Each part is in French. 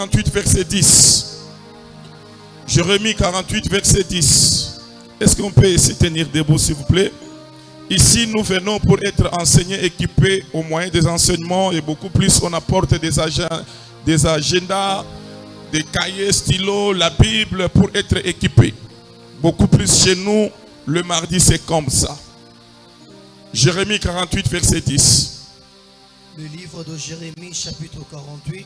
48, verset 10. Jérémie 48, verset 10. Est-ce qu'on peut se tenir debout, s'il vous plaît? Ici, nous venons pour être enseignés, équipés au moyen des enseignements et beaucoup plus. On apporte des agendas, des cahiers, stylos, la Bible pour être équipés. Beaucoup plus chez nous, le mardi, c'est comme ça. Jérémie 48, verset 10. Le livre de Jérémie, chapitre 48.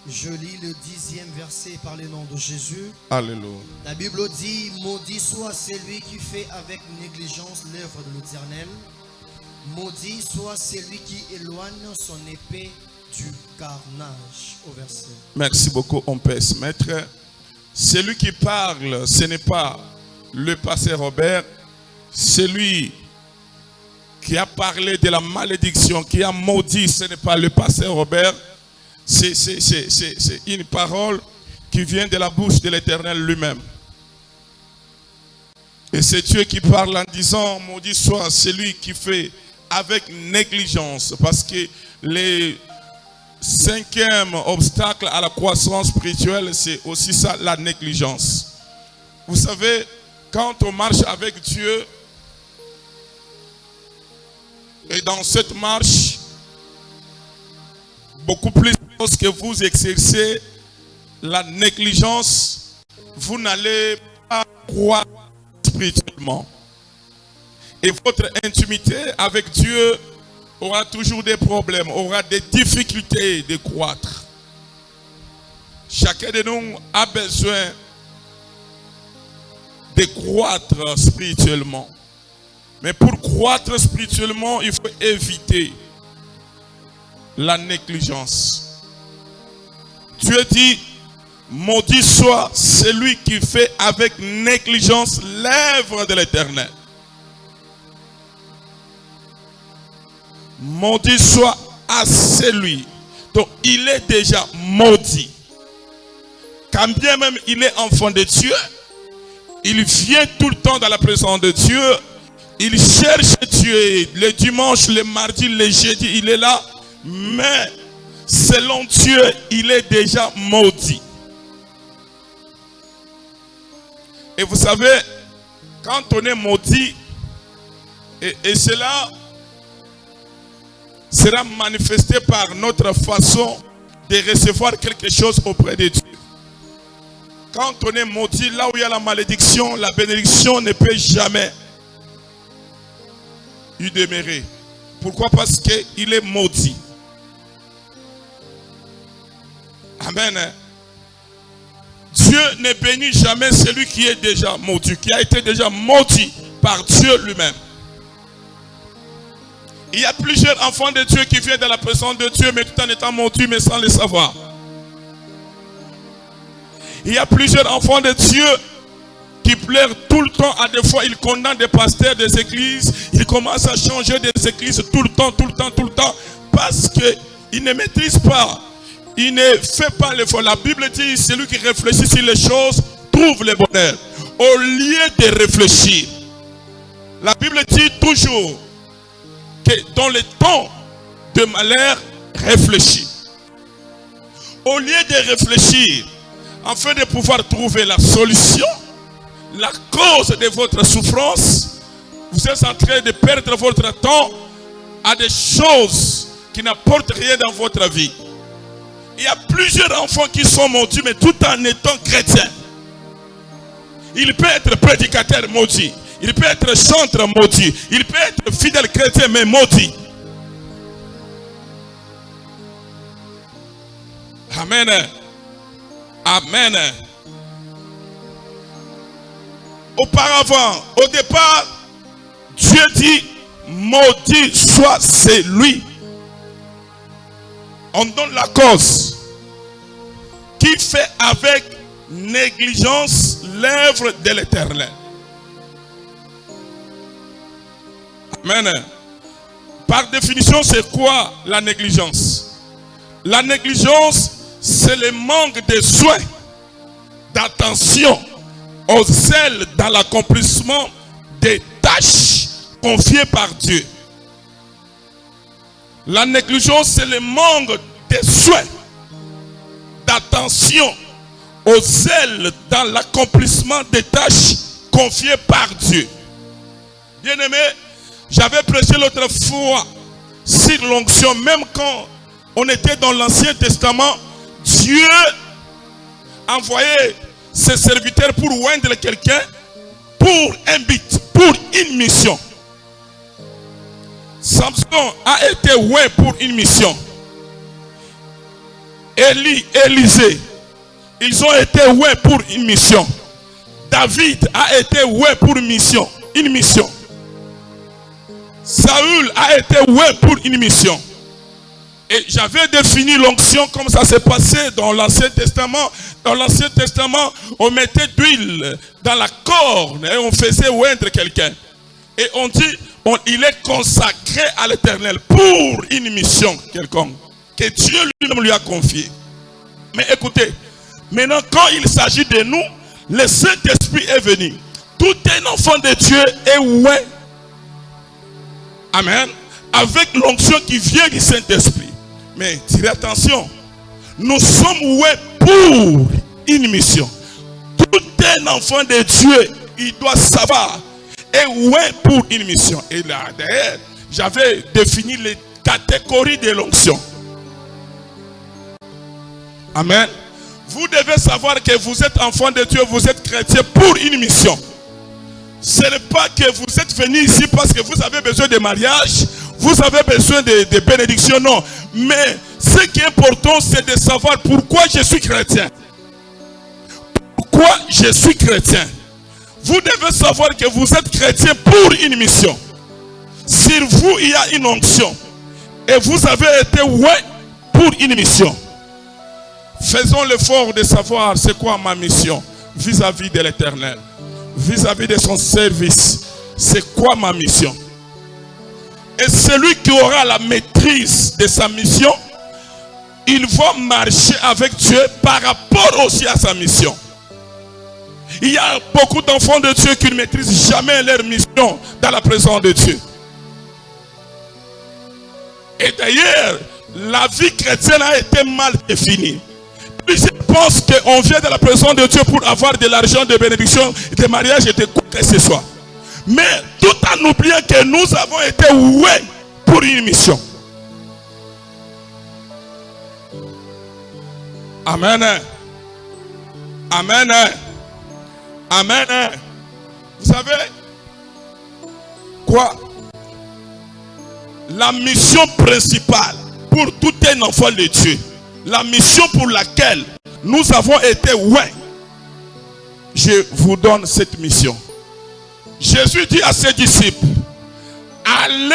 Je lis le 10e verset par le nom de Jésus. Alléluia. La Bible dit: maudit soit celui qui fait avec négligence l'œuvre de l'Éternel. Maudit soit celui qui éloigne son épée du carnage. Au verset. Merci beaucoup, on peut se mettre. Celui qui parle, ce n'est pas le pasteur Robert. Celui qui a parlé de la malédiction, qui a maudit, ce n'est pas le pasteur Robert. C'est une parole qui vient de la bouche de l'Éternel lui-même. Et c'est Dieu qui parle en disant: maudit soit celui qui fait avec négligence. Parce que le 5e obstacle à la croissance spirituelle, c'est aussi ça, la négligence. Vous savez, quand on marche avec Dieu, et dans cette marche, beaucoup plus que vous exercez la négligence, vous n'allez pas croître spirituellement. Et votre intimité avec Dieu aura toujours des problèmes, aura des difficultés de croître. Chacun de nous a besoin de croître spirituellement. Mais pour croître spirituellement, il faut éviter la négligence. Dieu dit: maudit soit celui qui fait avec négligence l'œuvre de l'Éternel. Maudit soit à celui. Donc il est déjà maudit. Quand bien même il est enfant de Dieu, il vient tout le temps dans la présence de Dieu. Il cherche Dieu le dimanche, le mardi, le jeudi, il est là. Mais selon Dieu, il est déjà maudit. Et vous savez, quand on est maudit, et cela sera manifesté par notre façon de recevoir quelque chose auprès de Dieu. Quand on est maudit, là où il y a la malédiction, la bénédiction ne peut jamais y demeurer. Pourquoi? Parce qu'il est maudit. Amen. Dieu ne bénit jamais celui qui est déjà maudit, qui a été déjà maudit par Dieu lui-même. Il y a plusieurs enfants de Dieu qui viennent de la présence de Dieu, mais tout en étant maudits, mais sans le savoir. Il y a plusieurs enfants de Dieu qui pleurent tout le temps. À des fois, ils condamnent des pasteurs des églises. Ils commencent à changer des églises tout le temps, parce qu'ils ne maîtrisent pas. Ils ne font pas l'effort. La Bible dit: celui qui réfléchit sur les choses trouve le bonheur. Au lieu de réfléchir, la Bible dit toujours que dans les temps de malheur, réfléchis. Au lieu de réfléchir, afin de pouvoir trouver la solution, la cause de votre souffrance, vous êtes en train de perdre votre temps à des choses qui n'apportent rien dans votre vie. Il y a plusieurs enfants qui sont maudits, mais tout en étant chrétiens. Il peut être prédicateur maudit. Il peut être chanteur maudit. Il peut être fidèle chrétien, mais maudit. Amen. Amen. Auparavant, au départ, Dieu dit: maudit soit celui. On donne la cause. Qui fait avec négligence l'œuvre de l'Éternel. Amen. Par définition, c'est quoi la négligence? La négligence, c'est le manque de soin, d'attention, au zèle dans l'accomplissement des tâches confiées par Dieu. La négligence, c'est le manque de soin, d'attention attention au zèle dans l'accomplissement des tâches confiées par Dieu. Bien-aimé, j'avais prêché l'autre fois sur l'onction, même quand on était dans l'Ancien Testament, Dieu envoyait ses serviteurs pour oindre quelqu'un pour un but, pour une mission. Samson a été oint pour une mission. Élisée, ils ont été oints pour une mission. David a été oint pour une mission. Saül a été oint pour une mission. Et j'avais défini l'onction comme ça s'est passé dans l'Ancien Testament. Dans l'Ancien Testament, on mettait d'huile dans la corne et on faisait oindre quelqu'un. Et on dit, il est consacré à l'Éternel pour une mission quelconque que Dieu lui-même lui a confiée. Mais écoutez, maintenant quand il s'agit de nous, le Saint-Esprit est venu. Tout un enfant de Dieu est oint. Amen. Avec l'onction qui vient du Saint-Esprit. Mais tirez attention, nous sommes oués pour une mission. Tout un enfant de Dieu, il doit savoir, est oué pour une mission. Et là, derrière, j'avais défini les catégories de l'onction. Amen. Vous devez savoir que vous êtes enfant de Dieu, vous êtes chrétien pour une mission. Ce n'est pas que vous êtes venu ici parce que vous avez besoin de mariage, vous avez besoin de bénédiction, non. Mais ce qui est important, c'est de savoir pourquoi je suis chrétien. Pourquoi je suis chrétien. Vous devez savoir que vous êtes chrétien pour une mission. Sur vous, il y a une onction. Et vous avez été oint pour une mission. Faisons l'effort de savoir c'est quoi ma mission vis-à-vis de l'Éternel. Vis-à-vis de son service. C'est quoi ma mission? Et celui qui aura la maîtrise de sa mission, il va marcher avec Dieu par rapport aussi à sa mission. Il y a beaucoup d'enfants de Dieu qui ne maîtrisent jamais leur mission dans la présence de Dieu. Et d'ailleurs, la vie chrétienne a été mal définie. Je pense qu'on vient de la présence de Dieu pour avoir de l'argent, de bénédiction, de mariage et de quoi que ce soit. Mais tout en oubliant que nous avons été oués pour une mission. Amen. Amen. Amen. Vous savez quoi? La mission principale pour tout un enfant de Dieu, la mission pour laquelle nous avons été oués, je vous donne cette mission. Jésus dit à ses disciples, allez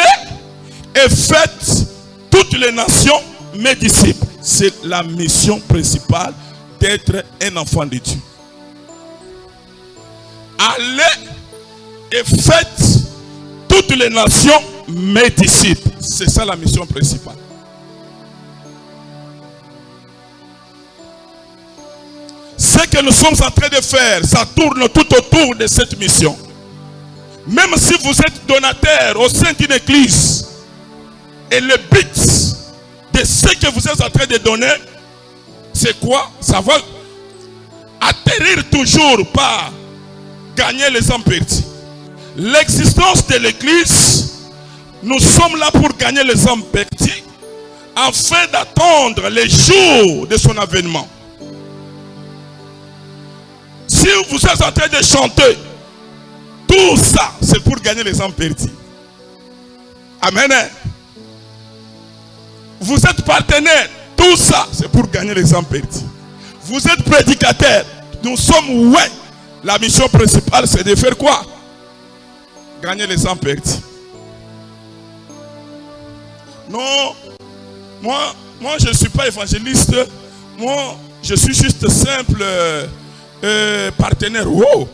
et faites toutes les nations mes disciples. C'est la mission principale d'être un enfant de Dieu. Allez et faites toutes les nations mes disciples. C'est ça la mission principale. Ce que nous sommes en train de faire, ça tourne tout autour de cette mission. Même si vous êtes donateur au sein d'une église, et le but de ce que vous êtes en train de donner, c'est quoi? Ça va atterrir toujours par gagner les hommes perdus. L'existence de l'église, nous sommes là pour gagner les hommes perdus, afin d'attendre les jours de son avènement. Si vous êtes en train de chanter, tout ça, c'est pour gagner les hommes perdus. Amen. Vous êtes partenaire, tout ça, c'est pour gagner les hommes perdus. Vous êtes prédicateur, nous sommes ouais. La mission principale, c'est de faire quoi? Gagner les hommes perdus. Non, moi je ne suis pas évangéliste. Moi, je suis juste simple partenaire. Wow.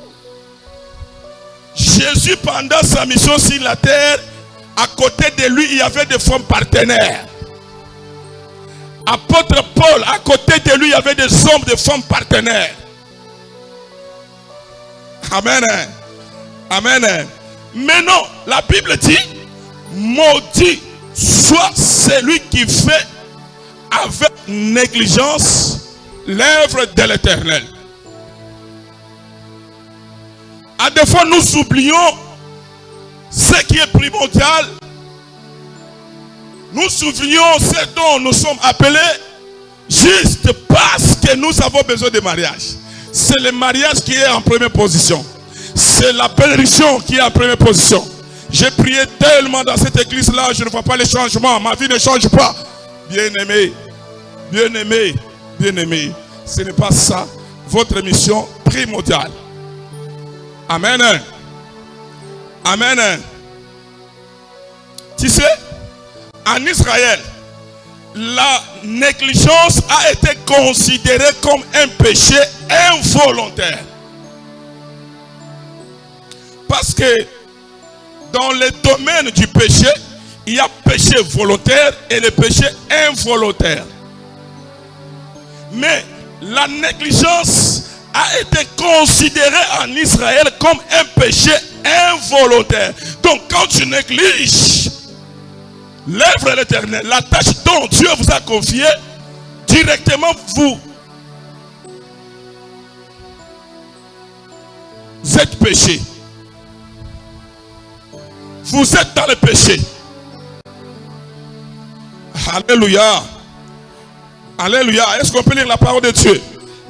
Jésus, pendant sa mission sur la terre, à côté de lui, il y avait des femmes partenaires. Apôtre Paul, à côté de lui, il y avait des hommes, des femmes partenaires. Amen. Amen. Mais non, la Bible dit, maudit soit celui qui fait avec négligence l'œuvre de l'Éternel. À des fois, nous oublions ce qui est primordial. Nous oublions ce dont nous sommes appelés juste parce que nous avons besoin de mariage. C'est le mariage qui est en première position. C'est la bénédiction qui est en première position. J'ai prié tellement dans cette église-là, je ne vois pas les changements. Ma vie ne change pas. Bien-aimé, bien-aimé, bien-aimé. Ce n'est pas ça votre mission primordiale. Amen. Amen. Tu sais, en Israël, la négligence a été considérée comme un péché involontaire. Parce que dans le domaine du péché, il y a péché volontaire et le péché involontaire. Mais la négligence a été considérée en Israël comme un péché involontaire. Donc quand tu négliges l'œuvre de l'Éternel, la tâche dont Dieu vous a confiée, directement vous êtes péché. Vous êtes dans le péché. Alléluia. Alléluia. Est-ce qu'on peut lire la parole de Dieu?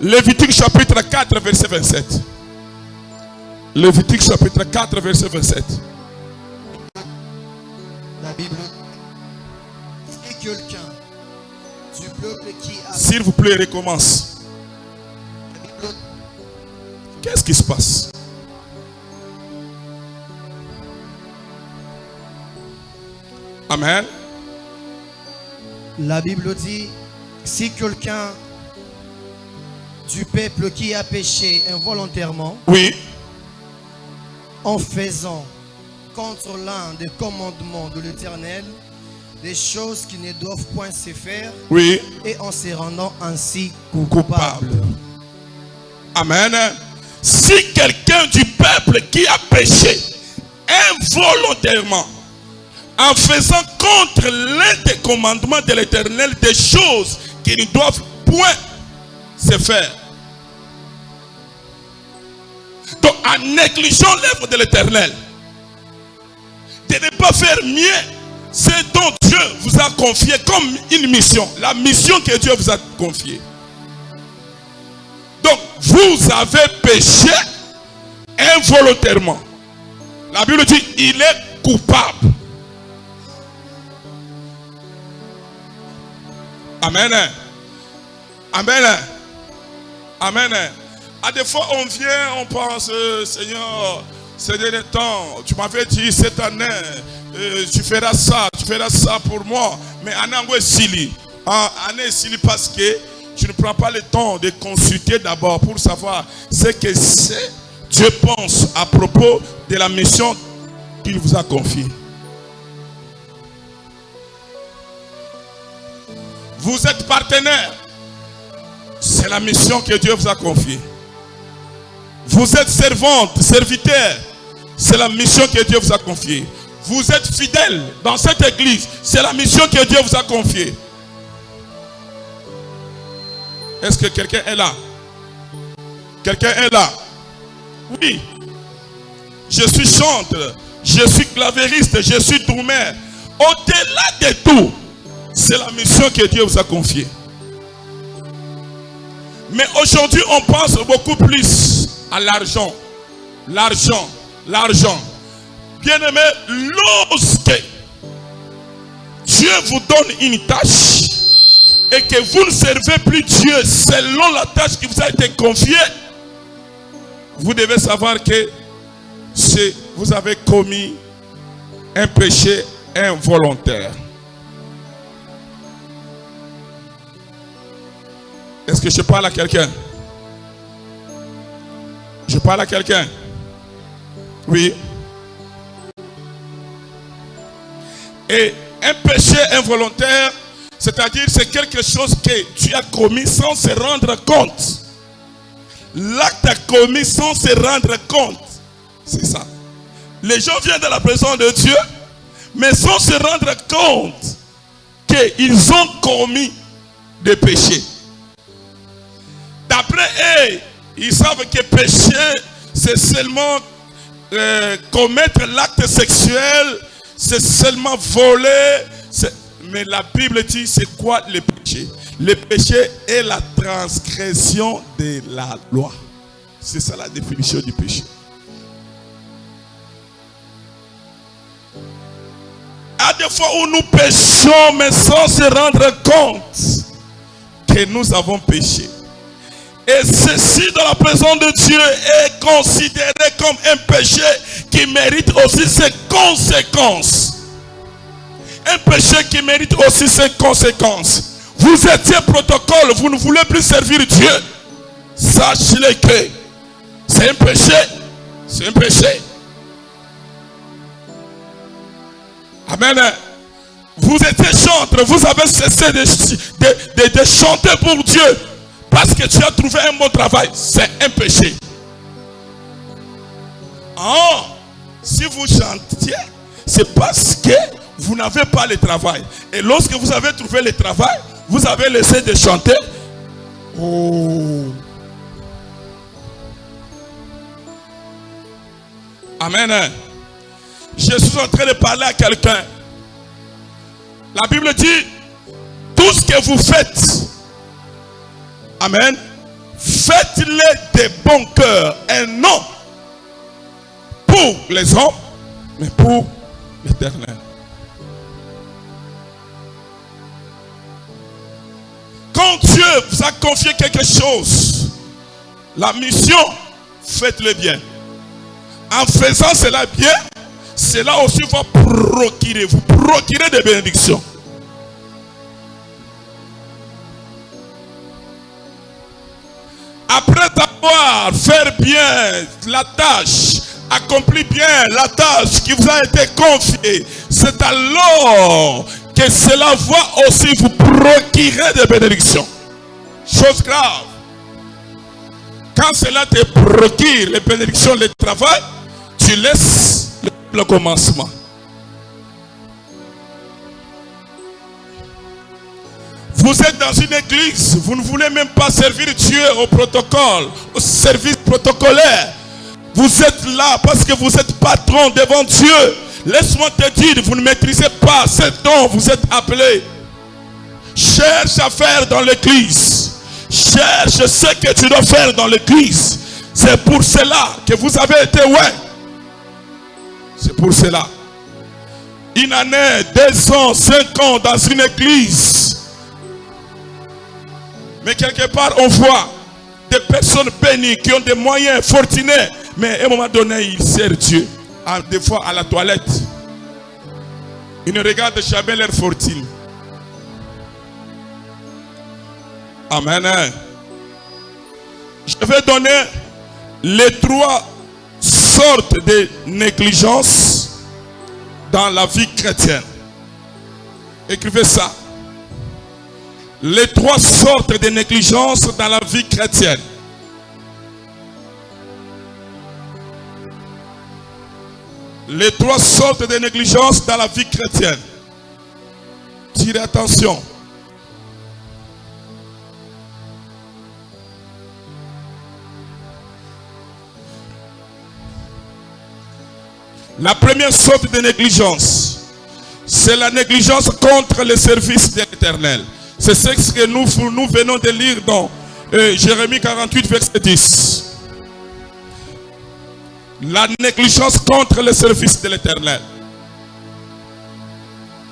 Lévitique chapitre 4 verset 27. Lévitique chapitre 4 verset 27. La Bible. Et quelqu'un du peuple qui a... S'il vous plaît, recommence. La Bible. Qu'est-ce qui se passe? Amen. La Bible dit, si quelqu'un du peuple qui a péché involontairement, Oui. en faisant contre l'un des commandements de l'Éternel, des choses qui ne doivent point se faire, Oui. et en se rendant ainsi Coupable. coupable. Amen. Si quelqu'un du peuple qui a péché involontairement, en faisant contre l'un des commandements de l'Éternel des choses qui ne doivent point se faire. Donc en négligeant l'œuvre de l'Éternel, de ne pas faire mieux ce dont Dieu vous a confié comme une mission, la mission que Dieu vous a confiée. Donc vous avez péché involontairement. La Bible dit il est coupable. Amen. Amen. Amen. À des fois, on vient, on pense, Seigneur, ces derniers temps, tu m'avais dit cette année, tu feras ça pour moi. Mais année sili, année sili parce que tu ne prends pas le temps de consulter d'abord pour savoir ce que c'est. Dieu pense à propos de la mission qu'il vous a confiée. Vous êtes partenaire. C'est la mission que Dieu vous a confiée. Vous êtes servante, serviteur. C'est la mission que Dieu vous a confiée. Vous êtes fidèle dans cette église. C'est la mission que Dieu vous a confiée. Est-ce que quelqu'un est là? Quelqu'un est là? Oui. Je suis chanteur. Je suis clavériste. Je suis drummer. Au-delà de tout, c'est la mission que Dieu vous a confiée. Mais aujourd'hui, on pense beaucoup plus à l'argent. L'argent. L'argent. Bien-aimé, lorsque Dieu vous donne une tâche et que vous ne servez plus Dieu selon la tâche qui vous a été confiée, vous devez savoir que vous avez commis un péché involontaire. Est-ce que je parle à quelqu'un? Je parle à quelqu'un? Oui. Et un péché involontaire, c'est-à-dire c'est quelque chose que tu as commis sans se rendre compte. L'acte commis sans se rendre compte. C'est ça. Les gens viennent de la présence de Dieu, mais sans se rendre compte qu'ils ont commis des péchés. Et ils savent que péché, c'est seulement commettre l'acte sexuel, c'est seulement voler. Mais la Bible dit, c'est quoi le péché? Le péché est la transgression de la loi. C'est ça la définition du péché. À des fois où nous péchons, mais sans se rendre compte que nous avons péché. Et ceci dans la présence de Dieu est considéré comme un péché qui mérite aussi ses conséquences. Un péché qui mérite aussi ses conséquences. Vous étiez protocole, vous ne voulez plus servir Dieu. Sachez-le que c'est un péché. C'est un péché. Amen. Vous étiez chantre, vous avez cessé de chanter pour Dieu. Parce que tu as trouvé un bon travail, c'est un péché. Oh, si vous chantiez, c'est parce que vous n'avez pas le travail. Et lorsque vous avez trouvé le travail, vous avez laissé de chanter. Oh. Amen. Je suis en train de parler à quelqu'un. La Bible dit, tout ce que vous faites, amen, faites-le de bon cœur et non pour les hommes, mais pour l'Éternel. Quand Dieu vous a confié quelque chose, la mission, faites-le bien. En faisant cela bien, cela aussi va vous procurer des bénédictions. Après avoir fait bien la tâche, accompli bien la tâche qui vous a été confiée, c'est alors que cela va aussi vous procurer des bénédictions. Chose grave. Quand cela te procure les bénédictions, le travail, tu laisses le commencement. Vous êtes dans une église, vous ne voulez même pas servir Dieu au protocole, au service protocolaire. Vous êtes là parce que vous êtes patron devant Dieu. Laisse-moi te dire, vous ne maîtrisez pas ce dont vous êtes appelé. Cherche à faire dans l'église. Cherche ce que tu dois faire dans l'église. C'est pour cela que vous avez été ouais. C'est pour cela. Une année, 2 ans, 5 ans dans une église. Mais quelque part, on voit des personnes bénies qui ont des moyens fortunés. Mais à un moment donné, ils servent Dieu. Des fois à la toilette. Ils ne regardent jamais leur fortune. Amen. Je vais donner les 3 sortes de négligence dans la vie chrétienne. Écrivez ça. Les 3 sortes de négligence dans la vie chrétienne. Les 3 sortes de négligence dans la vie chrétienne. Tirez attention. La première sorte de négligence, c'est la négligence contre le service de l'Éternel. C'est ce que nous venons de lire dans Jérémie 48, verset 10. La négligence contre le service de l'Éternel.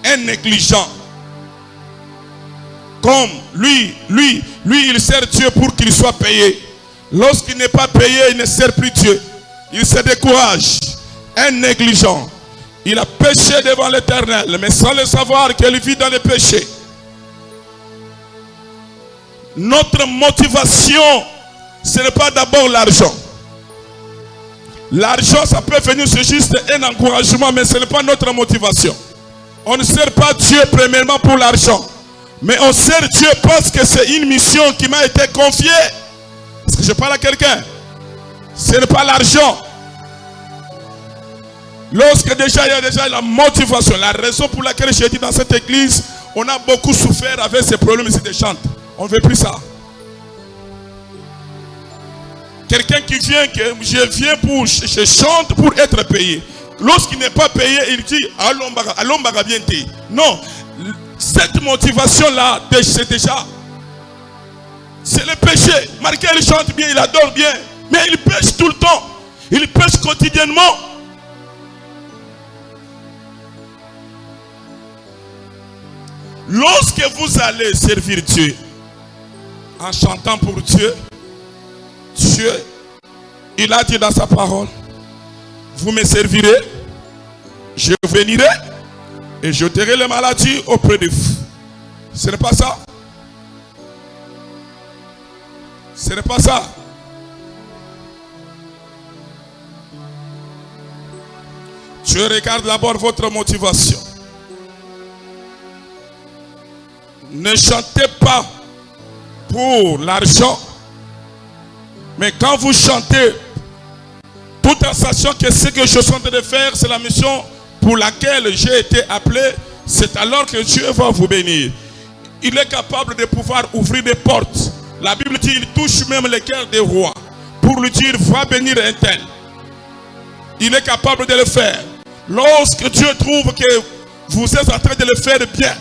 Un négligent. Comme lui, il sert Dieu pour qu'il soit payé. Lorsqu'il n'est pas payé, il ne sert plus Dieu. Il se décourage. Un négligent. Il a péché devant l'Éternel, mais sans le savoir qu'il vit dans le péché. Notre motivation, ce n'est pas d'abord l'argent. L'argent, ça peut venir, c'est juste un encouragement, mais ce n'est pas notre motivation. On ne sert pas Dieu premièrement pour l'argent, mais on sert Dieu parce que c'est une mission qui m'a été confiée. Est-ce que je parle à quelqu'un? Ce n'est pas l'argent. Lorsque déjà il y a déjà la motivation, la raison pour laquelle j'ai dit dans cette église, on a beaucoup souffert avec ces problèmes ici de chante. On ne veut plus ça. quelqu'un qui vient, que je viens pour, je chante pour être payé. Lorsqu'il n'est pas payé, il dit, allons bien. Non, cette motivation-là, c'est déjà, c'est le péché. Marqué, il chante bien, il adore bien, mais il pêche tout le temps. Il pêche quotidiennement. Lorsque vous allez servir Dieu, en chantant pour Dieu, Dieu, il a dit dans sa parole, vous me servirez, je venirai et j'ôterai les maladies auprès de vous. Ce n'est pas ça? Ce n'est pas ça? Dieu regarde d'abord votre motivation. Ne chantez pas pour l'argent, mais quand vous chantez, tout en sachant que ce que je suis en train de faire, c'est la mission pour laquelle j'ai été appelé, c'est alors que Dieu va vous bénir. Il est capable de pouvoir ouvrir des portes. La Bible dit, il touche même le cœur des rois pour lui dire, va bénir un tel. Il est capable de le faire. Lorsque Dieu trouve que vous êtes en train de le faire bien.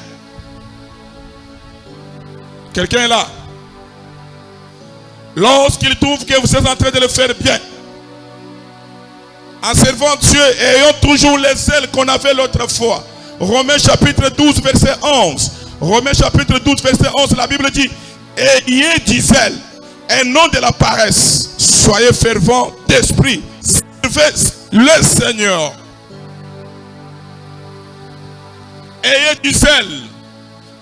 Quelqu'un est là? Lorsqu'il trouve que vous êtes en train de le faire bien, en servant Dieu et ayant toujours les ailes qu'on avait l'autre fois. Romains chapitre 12 verset 11. Romains chapitre 12 verset 11, la Bible dit, ayez du zèle et non de la paresse. Soyez fervents d'esprit. Servez le Seigneur. Ayez du zèle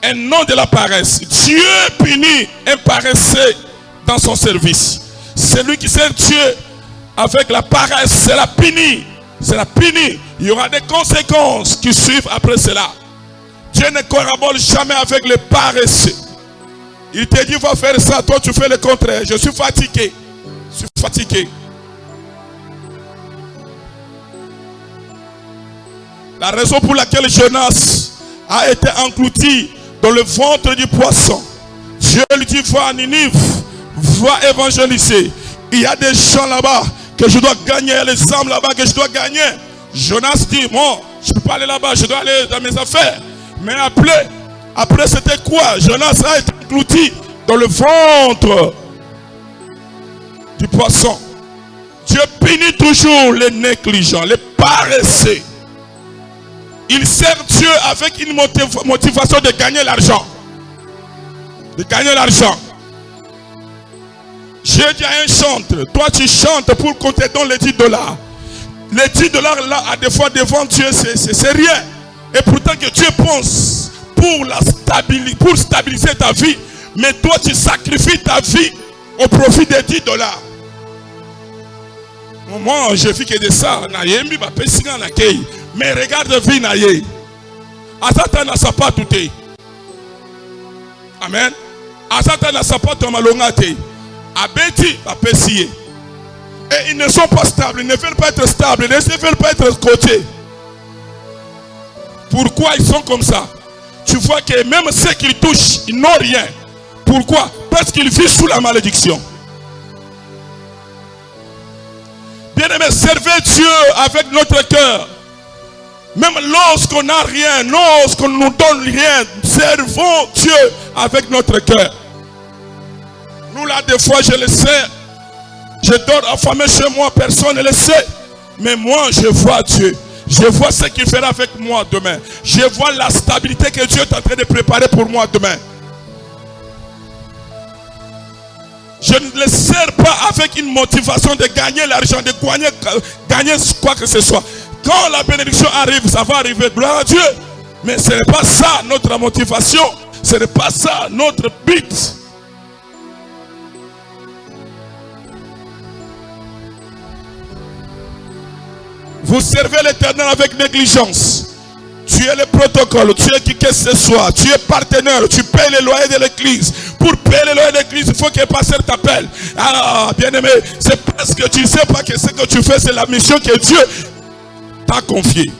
et non de la paresse. Dieu punit un paresseux dans son service. Celui qui sert Dieu avec la paresse, c'est la punie. C'est la punie. Il y aura des conséquences qui suivent après cela. Dieu ne collabore jamais avec les paresseux. Il te dit, va faire ça. Toi, tu fais le contraire. Je suis fatigué. Je suis fatigué. La raison pour laquelle Jonas a été englouti dans le ventre du poisson. Dieu lui dit, va à Ninive, va évangéliser. Il y a des gens là-bas que je dois gagner, les âmes là-bas que je dois gagner. Jonas dit, moi, je ne peux pas aller là-bas, je dois aller dans mes affaires. Mais après c'était quoi? Jonas a été englouti dans le ventre du poisson. Dieu punit toujours les négligents, les paresseux. Il sert Dieu avec une motivation de gagner l'argent. De gagner l'argent. J'ai dit à un chanteur, toi tu chantes pour qu'on te donne les $10. Les $10 là, à des fois devant Dieu, c'est rien. Et pourtant que Dieu pense pour stabiliser ta vie. Mais toi tu sacrifies ta vie au profit des $10. Moi, je vis que de ça. Mais regarde vie naye. Asata na sapato te. Amen. Asata na sapato malonga te. Abeti apesiye. Et ils ne sont pas stables, ils ne veulent pas être stables, ils ne veulent pas être coachés. Pourquoi ils sont comme ça? Tu vois que même ceux qui touchent, ils n'ont rien. Pourquoi? Parce qu'ils vivent sous la malédiction. Bien-aimés, servez Dieu avec notre cœur. Même lorsqu'on n'a rien, lorsqu'on ne nous donne rien, servons Dieu avec notre cœur. Nous là, des fois, je le sais. Je dors affamé chez moi, personne ne le sait. Mais moi, je vois Dieu. Je vois ce qu'il fera avec moi demain. Je vois la stabilité que Dieu est en train de préparer pour moi demain. Je ne le sers pas avec une motivation de gagner l'argent, de gagner quoi que ce soit. Quand la bénédiction arrive, ça va arriver, gloire à Dieu. Mais ce n'est pas ça notre motivation. Ce n'est pas ça notre but. Vous servez l'Éternel avec négligence. Tu es le protocole, tu es qui que ce soit, tu es partenaire, tu payes les loyers de l'église. Pour payer les loyers de l'église, il faut que le pasteur t'appelle. Ah, bien-aimé, c'est parce que tu ne sais pas que ce que tu fais, c'est la mission que Dieu t'a confiée.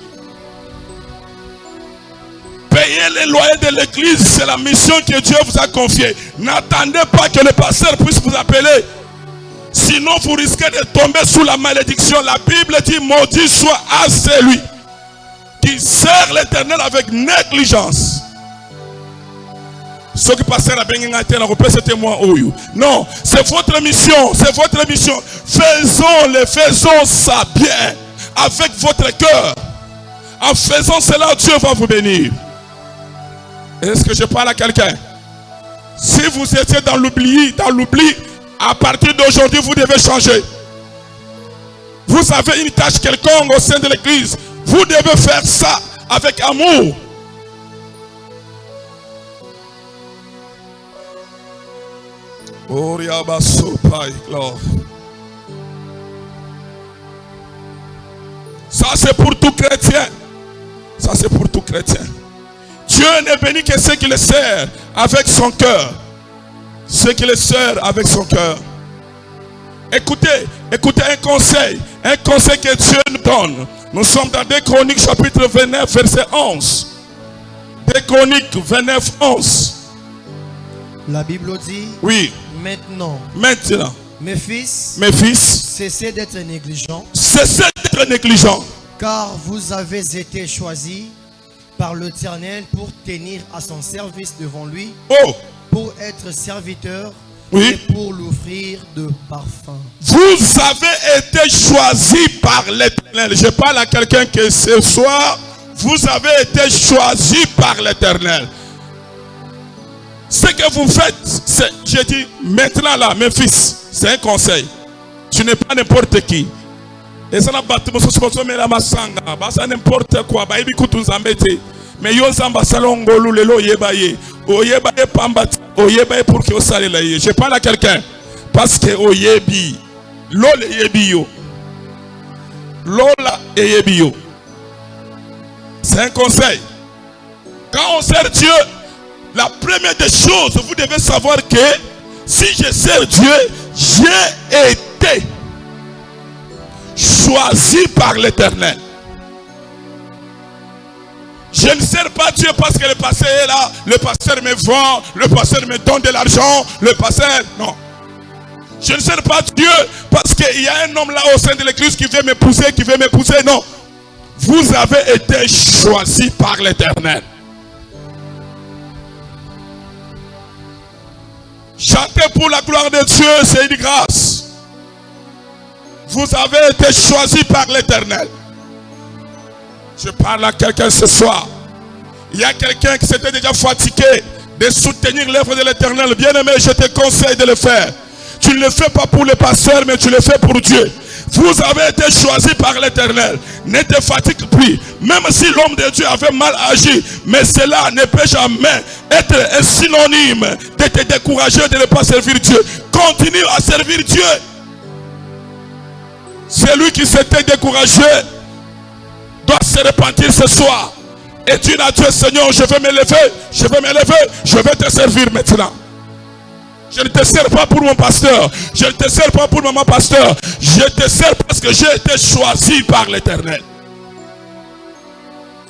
Payer les loyers de l'église, c'est la mission que Dieu vous a confiée. N'attendez pas que le pasteur puisse vous appeler. Sinon, vous risquez de tomber sous la malédiction. La Bible dit, maudit soit à celui qui sert l'Éternel avec négligence. Ce qui passe à Benguingatena, c'était moi. Non, c'est votre mission, c'est votre mission. Faisons ça bien, avec votre cœur. En faisant cela, Dieu va vous bénir. Est-ce que je parle à quelqu'un? Si vous étiez dans l'oubli, à partir d'aujourd'hui, vous devez changer. Vous avez une tâche quelconque au sein de l'église. Vous devez faire ça avec amour. Ça c'est pour tout chrétien. Ça c'est pour tout chrétien. Dieu n'est béni que ceux qui le servent avec son cœur. Ceux qui le servent avec son cœur. Écoutez un conseil que Dieu nous donne. Nous sommes dans 2 Chroniques chapitre 29 verset 11. 2 Chroniques 29 11. La Bible dit, oui. Maintenant, mes fils, cessez d'être négligents. Cessez d'être négligents. Car vous avez été choisis par l'Éternel pour tenir à son service devant lui, pour être serviteur et pour l'offrir de parfum. Vous avez été choisis par l'Éternel. Je parle à quelqu'un que ce soir, vous avez été choisis par l'Éternel. Ce que vous faites, j'ai dit maintenant là, mes fils, c'est un conseil. Tu n'es pas n'importe qui. Et ça n'a pas n'importe quoi. Mais yo zamba salongo lulelo yebaye. Oyebaye pambati. Oyebaye pour que osale la ye. Je parle à quelqu'un. Parce que oyebi. Lole yebi yo. Lola et yebi yo. C'est un conseil. Quand on sert Dieu, la première des choses, vous devez savoir que si je sers Dieu, j'ai été choisi par l'Éternel. Je ne sers pas Dieu parce que le pasteur est là, le pasteur me vend, le pasteur me donne de l'argent, le pasteur... Non. Je ne sers pas Dieu parce qu'il y a un homme là au sein de l'église qui veut m'épouser, Non. Vous avez été choisi par l'Éternel. Chanter pour la gloire de Dieu, c'est une grâce. Vous avez été choisi par l'Éternel. Je parle à quelqu'un ce soir. Il y a quelqu'un qui s'était déjà fatigué de soutenir l'œuvre de l'Éternel. Bien-aimé, je te conseille de le faire. Tu ne le fais pas pour le pasteur, mais tu le fais pour Dieu. Vous avez été choisi par l'Éternel. Ne te fatigue plus. Même si l'homme de Dieu avait mal agi, mais cela ne peut jamais être un synonyme de te décourager de ne pas servir Dieu. Continue à servir Dieu. Celui qui s'était découragé doit se repentir ce soir et dire à Dieu, Seigneur, je vais me lever, je vais te servir maintenant. Je ne te sers pas pour mon pasteur, je ne te sers pas pour maman pasteur, je te sers parce que j'ai été choisi par l'Éternel.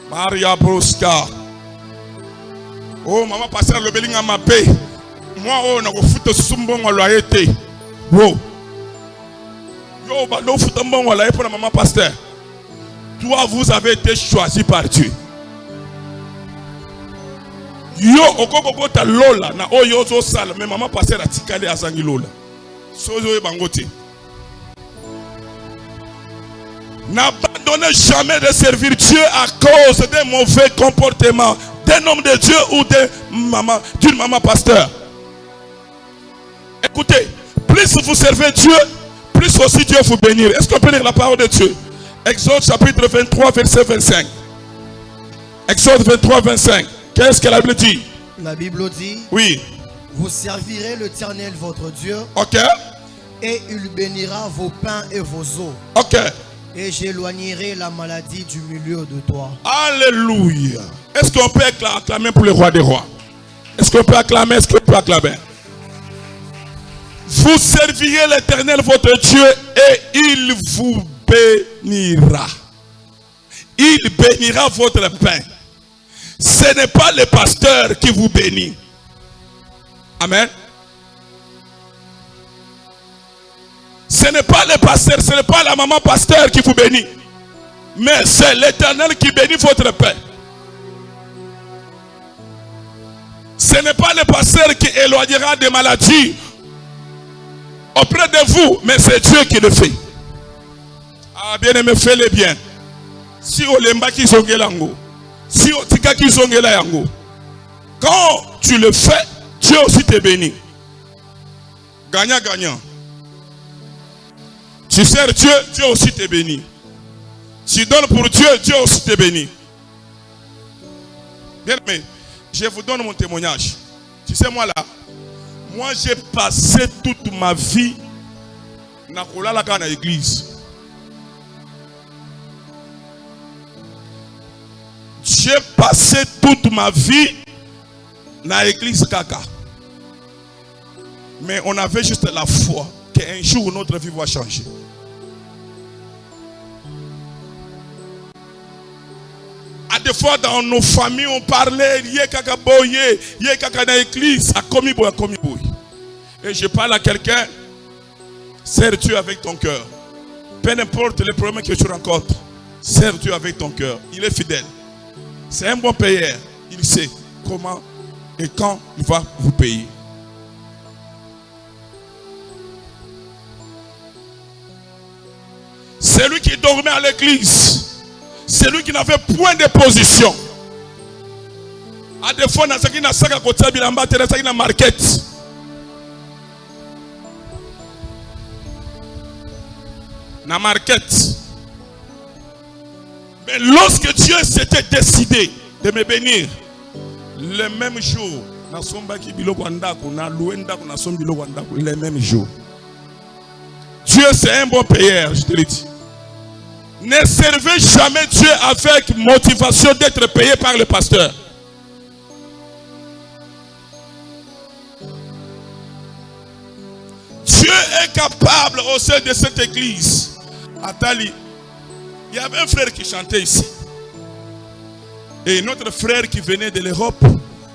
Maria Bruska. Oh, maman pasteur, le belinga m'a payé. Moi, on a foutu sumbon à loyauté. Wow. Yo, bah, nous foutons bon à loyauté pour la maman pasteur. Toi, vous avez été choisi par Dieu. Yo, okoko ta lola na oyo zo sala, mais maman passer la tikale azangi lola. Sozo e bangote. N'abandonnez jamais de servir Dieu à cause d'un mauvais comportement d'un homme de Dieu ou d'une maman pasteur. Écoutez, plus vous servez Dieu, plus aussi Dieu vous bénit. Est-ce qu'on peut lire la parole de Dieu? Exode chapitre 23, verset 25. Exode 23, 25. Qu'est-ce que la Bible dit? La Bible dit, oui. Vous servirez l'Éternel votre Dieu. Ok. Et il bénira vos pains et vos eaux. Ok. Et j'éloignerai la maladie du milieu de toi. Alléluia. Est-ce qu'on peut acclamer pour le roi des rois? Est-ce qu'on peut acclamer? Est-ce qu'on peut acclamer? Vous servirez l'Éternel votre Dieu et il vous bénira. Il bénira votre pain. Ce n'est pas le pasteur qui vous bénit. Amen. Ce n'est pas le pasteur, ce n'est pas la maman pasteur qui vous bénit. Mais c'est l'Éternel qui bénit votre Père. Ce n'est pas le pasteur qui éloignera des maladies auprès de vous, mais c'est Dieu qui le fait. Ah, bien aimé, fais-le bien. Si on l'aime qui zongelango, si on tika qui zongela yango, quand tu le fais, Dieu aussi te bénit. Gagnant, gagnant. Tu sers Dieu, Dieu aussi te bénit. Tu donnes pour Dieu, Dieu aussi te bénit. Bien aimé, je vous donne mon témoignage. Tu sais, moi là, moi j'ai passé toute ma vie dans l'église. J'ai passé toute ma vie dans l'église Kaka. Mais on avait juste la foi qu'un jour notre vie va changer. À des fois dans nos familles on parlait yé kaka boye, yé kaka dans l'église, a commis boy, a commis boy. Et je parle à quelqu'un, sers Dieu avec ton cœur. Peu importe les problèmes que tu rencontres, sers Dieu avec ton cœur. Il est fidèle. C'est un bon payeur. Il sait comment et quand il va vous payer. C'est lui qui dormait à l'église. C'est lui qui n'avait point de position. À des fois, il y a une market. La market. Mais lorsque Dieu s'était décidé de me bénir, le même jour, le même jour. Dieu c'est un bon payeur, je te le dis. Ne servez jamais Dieu avec motivation d'être payé par le pasteur. Dieu est capable au sein de cette église. Atali, il y avait un frère qui chantait ici. Et notre frère qui venait de l'Europe,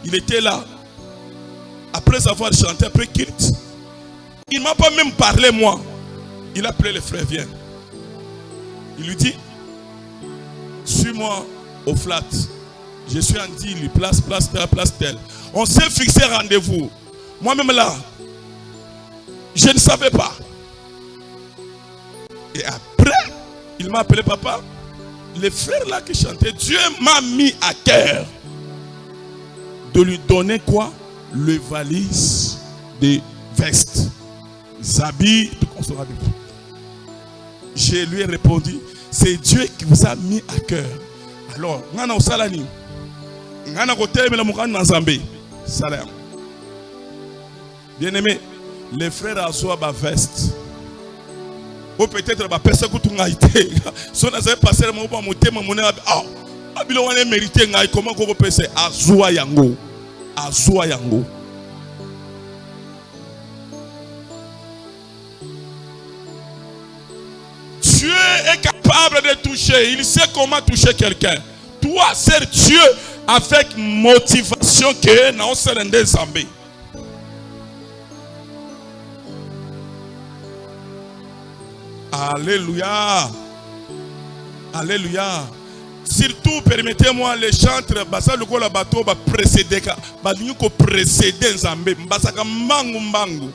il était là. Après avoir chanté, après quitte, il ne m'a pas même parlé moi. Il a appelé le frère, viens. Il lui dit, suis-moi au flat. Je suis en deal, place telle. On s'est fixé rendez-vous. Moi-même là, je ne savais pas. Et après, il m'a appelé papa. Le frère là qui chantait, Dieu m'a mis à cœur de lui donner quoi? Le valise de veste. Les habits, tout comme ça. Je lui ai répondu, c'est Dieu qui vous a mis à cœur. Alors, bien aimé, les frères a soit ma veste. Ou peut-être ma personne qui a été. Si on a passé le moment où on a ah, mérité, comment on peut se azua yango. Azua yango. Dieu est capable de toucher. Il sait comment toucher quelqu'un. Toi, sers Dieu avec motivation que nous sommes des zambés. Alléluia. Alléluia. Surtout, permettez-moi, les chantres, basa le la bateau va précéder, va précéder Zambé, basa mangu mangu.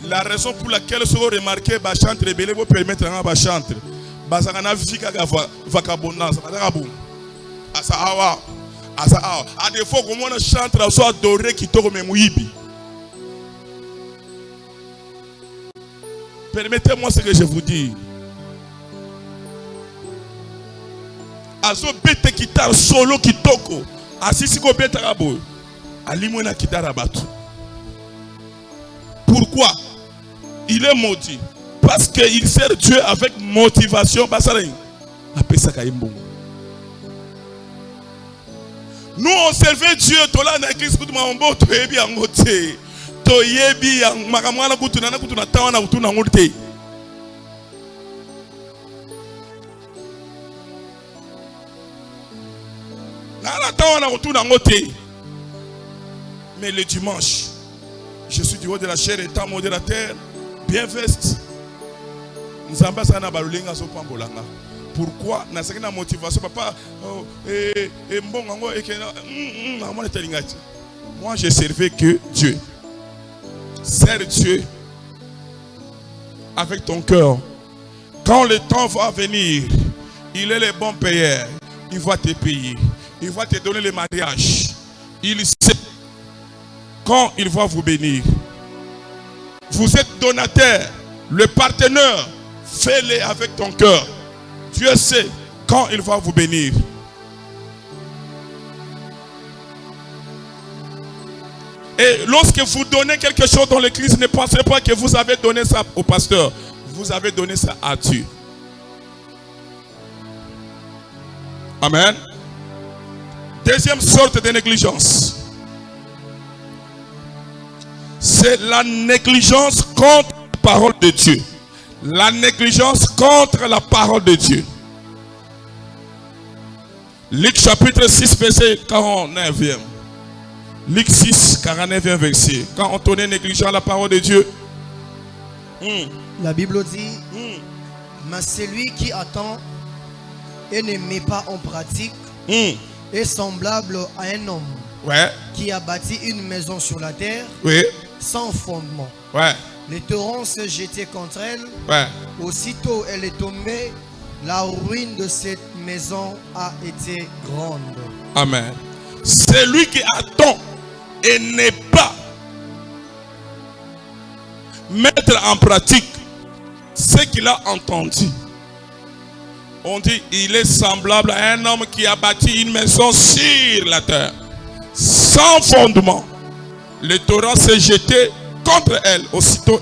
La raison pour laquelle vous remarquez que chantre rebelle vous permettre de chanter. Basa kana vika vacabondance, asa awa, asa awa. À des fois comme on chante, on soit adoré qui toko memuibi. Permettez-moi ce que je vous dis. Azo bete guitare solo kitoko. Asisi ko bete rabo. Alimona kitara batu. Pourquoi? Il est maudit. Parce qu'il sert Dieu avec motivation. Nous on servait Dieu. Tola na église kutuma ombo toyebi angote. Toyebi makamwana kutuna na kutuna tawa na kutuna ngote. Na tawa na kutuna ngote. Mais le dimanche, Je suis du haut de la chair, étant modérateur, bien veste. Nous avons ça na balulinga so pambolanga. Pourquoi? Na sekena motivation papa moi je servais que Dieu. Sers Dieu avec ton cœur. Quand le temps va venir, il est le bon payeur. Il va te payer. Il va te donner le mariage. Il sait quand il va vous bénir. Vous êtes donateur. Le partenaire, fais-le avec ton cœur. Dieu sait quand il va vous bénir. Et lorsque vous donnez quelque chose dans l'église, ne pensez pas que vous avez donné ça au pasteur. Vous avez donné ça à Dieu. Amen. Deuxième sorte de négligence. C'est la négligence contre la parole de Dieu. La négligence contre la parole de Dieu. Luc chapitre 6, verset 49e. Luc 6, 49e verset. Quand on est négligent à la parole de Dieu. La Bible dit, mais celui qui attend et ne met pas en pratique est semblable à un homme qui a bâti une maison sur la terre sans fondement. Les torrents se jetaient contre elle. Aussitôt elle est tombée. La ruine de cette maison a été grande. Amen. Celui qui attend et n'est pas mettre en pratique ce qu'il a entendu. On dit il est semblable à un homme qui a bâti une maison sur la terre sans fondement. Le torrent s'est jeté contre elle. Aussitôt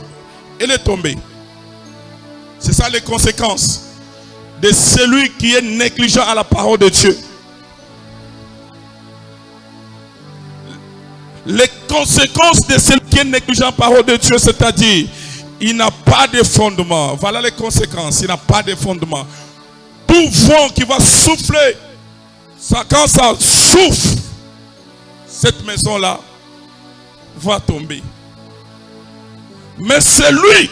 elle est tombée. C'est ça les conséquences de celui qui est négligent à la parole de Dieu. Les conséquences de celui qui est négligent à la parole de Dieu, c'est-à-dire il n'a pas de fondement. Voilà les conséquences. Il n'a pas de fondement. Tout vent qui va souffler, ça, quand ça souffle, cette maison-là va tomber. Mais celui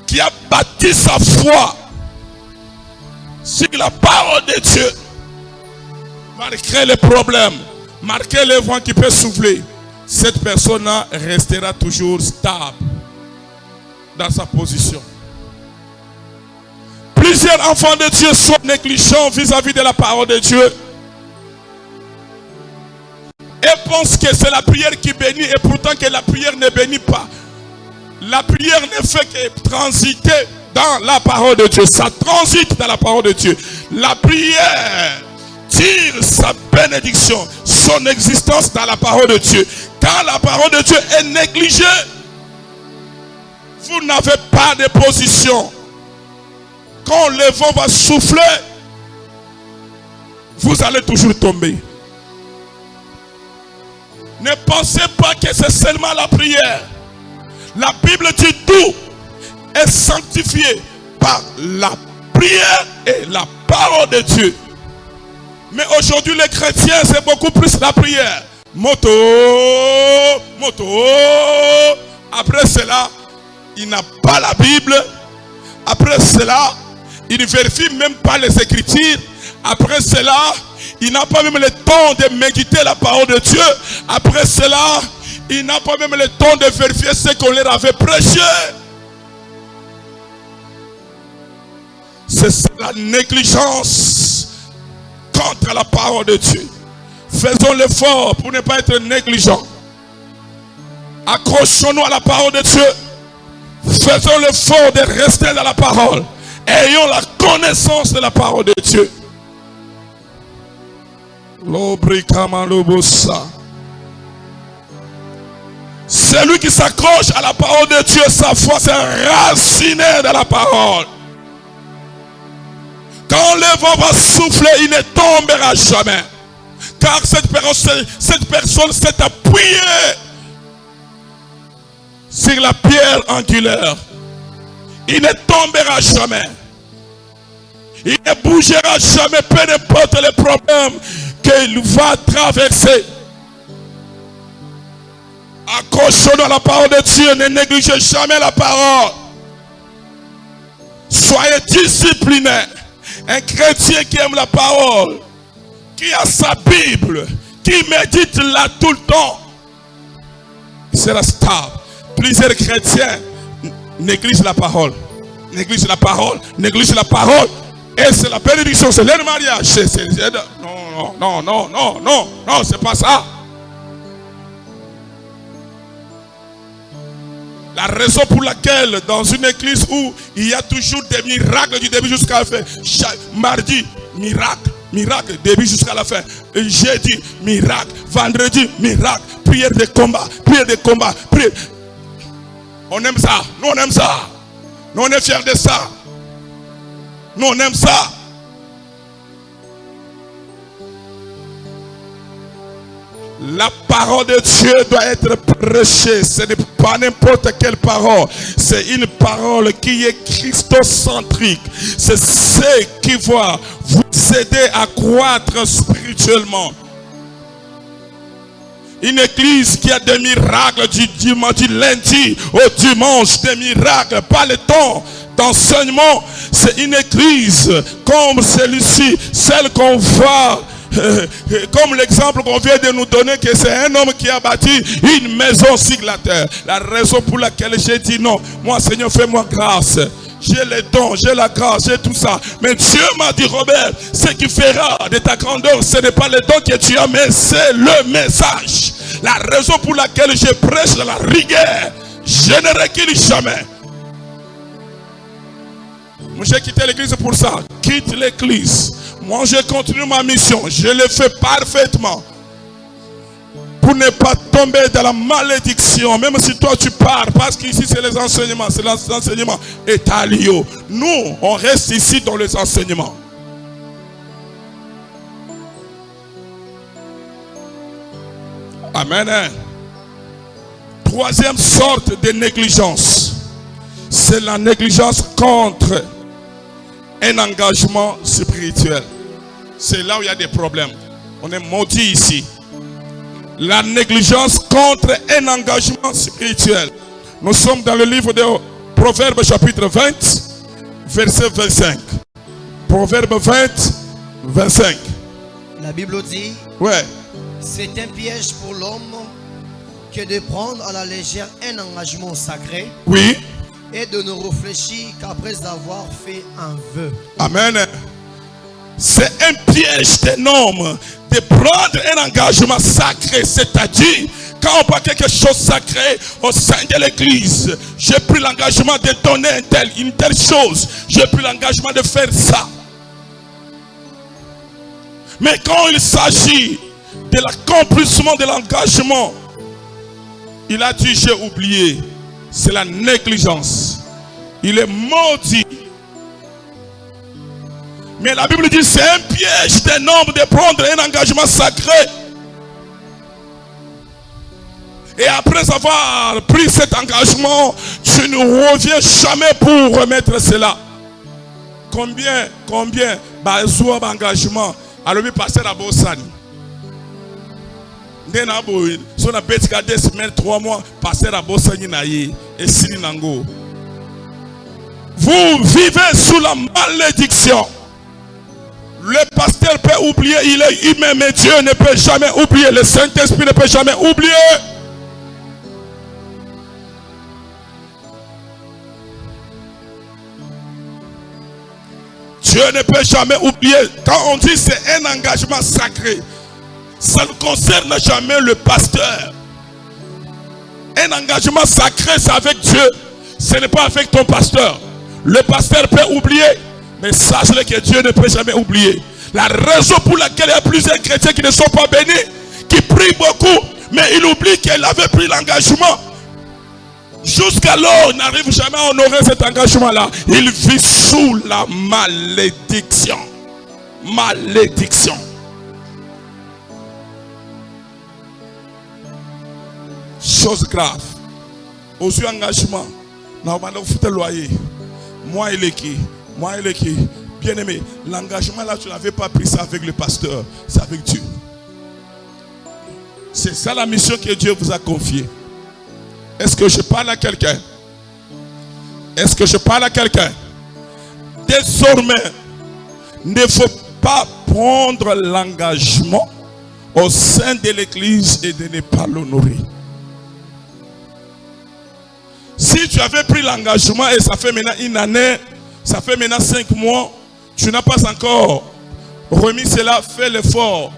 qui a bâti sa foi sur la parole de Dieu, malgré les problèmes, malgré les vents qui peuvent souffler, cette personne-là restera toujours stable dans sa position. Plusieurs enfants de Dieu sont négligents vis-à-vis de la parole de Dieu et pensent que c'est la prière qui bénit, et pourtant que la prière ne bénit pas. La prière ne fait que transiter dans la parole de Dieu. Ça transite dans la parole de Dieu. La prière tire sa bénédiction, son existence dans la parole de Dieu. Quand la parole de Dieu est négligée, vous n'avez pas de position. Quand le vent va souffler, vous allez toujours tomber. Ne pensez pas que c'est seulement la prière. La Bible dit tout est sanctifié par la prière et la parole de Dieu. Mais aujourd'hui, les chrétiens, c'est beaucoup plus la prière. Moto. Après cela, il n'a pas la Bible. Après cela, il ne vérifie même pas les Écritures. Après cela, il n'a pas même le temps de méditer la parole de Dieu. Après cela, il n'a pas même le temps de vérifier ce qu'on leur avait prêché. C'est la négligence contre la parole de Dieu. Faisons l'effort pour ne pas être négligents. Accrochons-nous à la parole de Dieu. Faisons l'effort de rester dans la parole. Ayons la connaissance de la parole de Dieu. Celui qui s'accroche à la parole de Dieu, sa foi s'est racinée dans la parole. Quand le vent va souffler, il ne tombera jamais. Car cette personne s'est appuyée sur la pierre angulaire. Il ne tombera jamais. Il ne bougera jamais, peu importe les problèmes qu'il va traverser. Accrochons-nous à la parole de Dieu. Ne négligez jamais la parole. Soyez disciplinés. Un chrétien qui aime la parole, qui a sa Bible, qui médite là tout le temps, il sera stable. Plusieurs chrétiens négligent la parole. Négligent la parole. Négligent la parole. Et c'est la bénédiction, c'est le mariage. Non, c'est pas ça. La raison pour laquelle dans une église où il y a toujours des miracles du début jusqu'à la fin, chaque mardi, miracle, début jusqu'à la fin, jeudi, miracle, vendredi, miracle, prière de combat, prière. On aime ça, nous on aime ça, nous on est fiers de ça, nous on aime ça. La parole de Dieu doit être prêchée. Ce n'est pas n'importe quelle parole. C'est une parole qui est christocentrique. C'est ce qui va vous aider à croître spirituellement. Une église qui a des miracles du lundi au dimanche, des miracles, pas le temps d'enseignement. C'est une église comme celui-ci, celle qu'on voit. Comme l'exemple qu'on vient de nous donner, que c'est un homme qui a bâti une maison sur la terre. La raison pour laquelle j'ai dit non, moi Seigneur, fais-moi grâce. J'ai les dons, j'ai la grâce, j'ai tout ça. Mais Dieu m'a dit, Robert, ce qui fera de ta grandeur, ce n'est pas les dons que tu as, mais c'est le message. La raison pour laquelle je prêche la rigueur, je ne recule jamais. Moi j'ai quitté l'église pour ça. Quitte l'église. Moi, je continue ma mission. Je le fais parfaitement. Pour ne pas tomber dans la malédiction. Même si toi, tu pars. Parce qu'ici, c'est les enseignements. C'est l'enseignement étalio. Nous, on reste ici dans les enseignements. Amen. Troisième sorte de négligence. C'est la négligence contre un engagement spirituel. C'est là où il y a des problèmes. On est maudit ici. La négligence contre un engagement spirituel. Nous sommes dans le livre de Proverbes chapitre 20, verset 25. Proverbes 20, 25. La Bible dit, ouais. C'est un piège pour l'homme que de prendre à la légère un engagement sacré. Oui. Et de ne réfléchir qu'après avoir fait un vœu. Amen. C'est un piège d'un homme de prendre un engagement sacré. C'est-à-dire, quand on parle quelque chose de sacré au sein de l'église, j'ai pris l'engagement de donner une telle chose. J'ai pris l'engagement de faire ça. Mais quand il s'agit de l'accomplissement de l'engagement, il a dit, j'ai oublié. C'est la négligence. Il est maudit. Mais la Bible dit c'est un piège d'un homme de prendre un engagement sacré. Et après avoir pris cet engagement, tu ne reviens jamais pour remettre cela. Combien bazoua engagement alors lui passer à Bossani. Si on a fait 2 semaines, 3 mois, passer à Bossani naïe et Sininango. Vous vivez sous la malédiction. Le pasteur peut oublier, il est humain, mais Dieu ne peut jamais oublier. Le Saint-Esprit ne peut jamais oublier. Dieu ne peut jamais oublier. Quand on dit c'est un engagement sacré, ça ne concerne jamais le pasteur. Un engagement sacré, c'est avec Dieu. Ce n'est pas avec ton pasteur. Le pasteur peut oublier, mais sache-le que Dieu ne peut jamais oublier. La raison pour laquelle il y a plusieurs chrétiens qui ne sont pas bénis, qui prient beaucoup, mais ils oublient qu'il avait pris l'engagement. Jusqu'alors, il n'arrive jamais à honorer cet engagement-là. Il vit sous la malédiction. Malédiction. Chose grave. Au sujet engagement, moi il est qui? Bien aimé, l'engagement là, tu n'avais pas pris ça avec le pasteur, c'est avec Dieu. C'est ça la mission que Dieu vous a confiée. Est-ce que je parle à quelqu'un? Est-ce que je parle à quelqu'un? Désormais, il ne faut pas prendre l'engagement au sein de l'église et de ne pas l'honorer. Si tu avais pris l'engagement et ça fait maintenant une année, ça fait maintenant 5 mois, tu n'as pas encore remis cela, fais l'effort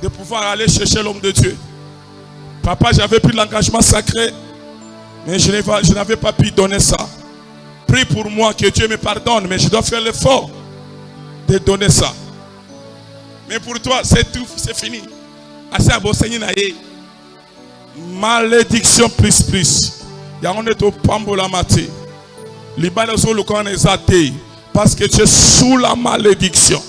de pouvoir aller chercher l'homme de Dieu. Papa, j'avais pris l'engagement sacré, mais je n'avais pas pu donner ça. Prie pour moi que Dieu me pardonne, mais je dois faire l'effort de donner ça. Mais pour toi, c'est tout, c'est fini. Malédiction plus. Parce que tu es sous la malédiction.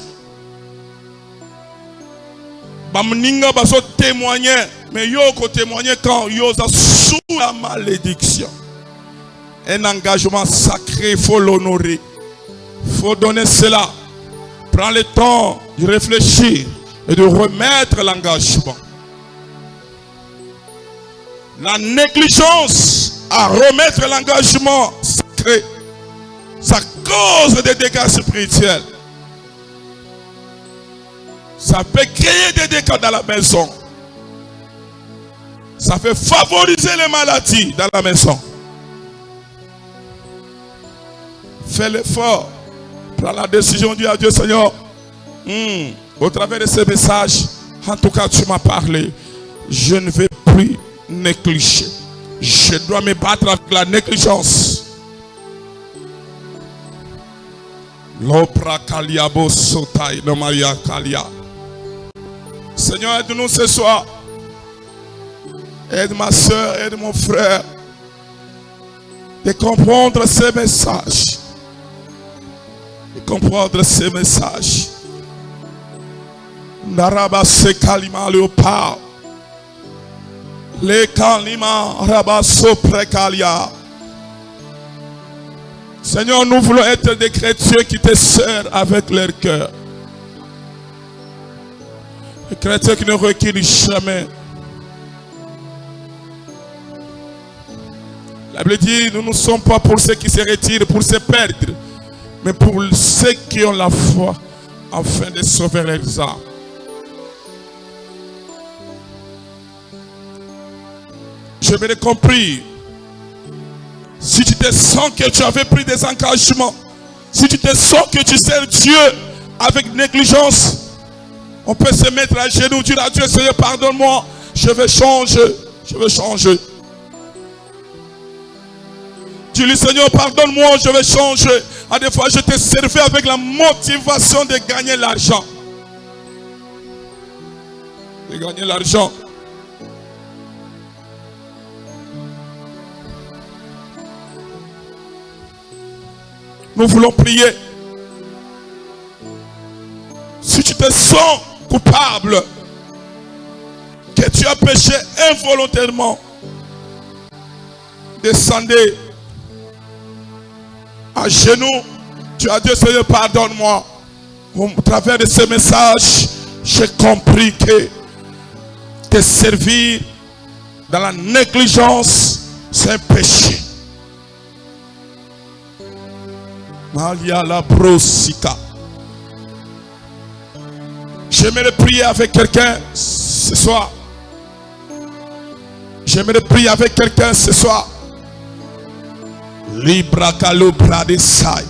Bamninga baso témoigner, mais yoko témoigner quand yosa sous la malédiction. Un engagement sacré, il faut l'honorer. Il faut donner cela. Prends le temps de réfléchir et de remettre l'engagement. La négligence à remettre l'engagement sacré, ça cause des dégâts spirituels. Ça peut créer des dégâts dans la maison. Ça fait favoriser les maladies dans la maison. Fais l'effort. Prends la décision, dis à Dieu, Seigneur. Au travers de ces messages, en tout cas, tu m'as parlé. Je ne vais plus négliger. Je dois me battre avec la négligence. L'opra kaliabo sotai no maria kalia. Seigneur, aide-nous ce soir. Aide ma soeur, aide mon frère de comprendre ces messages. De comprendre ces messages. Naraba se kalima leopa. Le kalima rabaso prekalia. Seigneur, nous voulons être des chrétiens qui te servent avec leur cœur. Des chrétiens qui ne reculent jamais. La Bible dit, nous ne sommes pas pour ceux qui se retirent, pour se perdre, mais pour ceux qui ont la foi, afin de sauver leurs âmes. Je me l'ai compris. Si tu te sens que tu avais pris des engagements, si tu te sens que tu sers Dieu avec négligence, on peut se mettre à genoux, dire à Dieu, Seigneur, pardonne-moi, je vais changer, je vais changer. Dis-lui, Seigneur, pardonne-moi, je vais changer. À des fois, je te servais avec la motivation de gagner l'argent. De gagner l'argent. Nous voulons prier. Si tu te sens coupable, que tu as péché involontairement, descendez à genoux. Tu as dit, Seigneur, pardonne-moi. Au travers de ce message, j'ai compris que te servir dans la négligence, c'est un péché. Malia la brosika. J'aimerais prier avec quelqu'un ce soir. J'aimerais prier avec quelqu'un ce soir. Libra kalobra de sai.